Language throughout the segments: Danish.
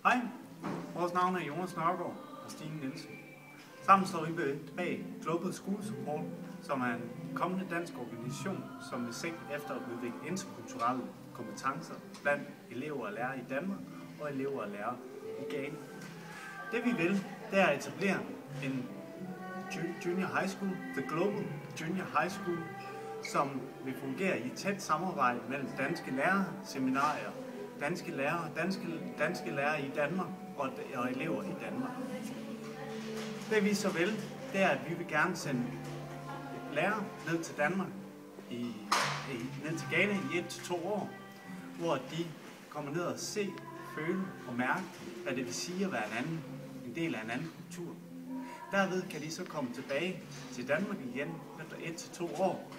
Hej, vores navn er Jonas Nørgaard og Stine Nielsen. Sammen står vi bag Global School Support, som er en kommende dansk organisation, som vil sigte efter at udvikle interkulturelle kompetencer blandt elever og lærere i Danmark og elever og lærere i Ghana. Det vi vil, det er at etablere en junior high school, The Global Junior High School, som vil fungere i et tæt samarbejde mellem danske lærere, seminarier, danske lærere i Danmark og elever i Danmark. Det vi så vil, det er, at vi vil gerne sende lærere ned til Danmark, ned til Ghana i 1 til 2 år, hvor de kommer ned og se, føle og mærke, hvad det vil sige at være en del af en anden kultur. Derved kan de så komme tilbage til Danmark igen efter 1 til 2 år,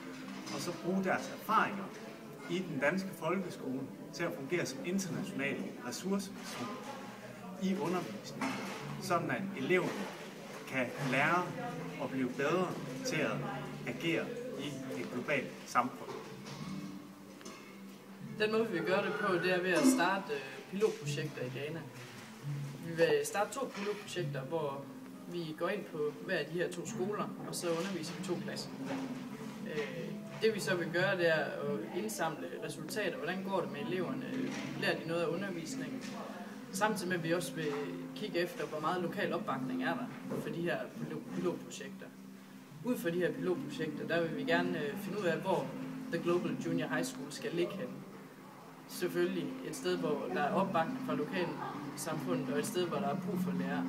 og så bruge deres erfaringer i den danske folkeskole til at fungere som international ressourceperson i undervisningen, sådan at eleverne kan lære og blive bedre til at agere i et globalt samfund. Den måde, vi vil gøre det på, det er ved at starte pilotprojekter i Ghana. Vi vil starte 2 pilotprojekter, hvor vi går ind på hver af de her 2 skoler, og så underviser vi 2 klasser. Det vi så vil gøre, det er at indsamle resultater. Hvordan går det med eleverne? Lærer de noget af undervisningen? Samtidig med, at vi også vil kigge efter, hvor meget lokal opbakning er der for de her pilotprojekter. Ud fra de her pilotprojekter, der vil vi gerne finde ud af, hvor The Global Junior High School skal ligge henne. Selvfølgelig et sted, hvor der er opbakning fra lokalsamfundet, og et sted, hvor der er brug for lærere.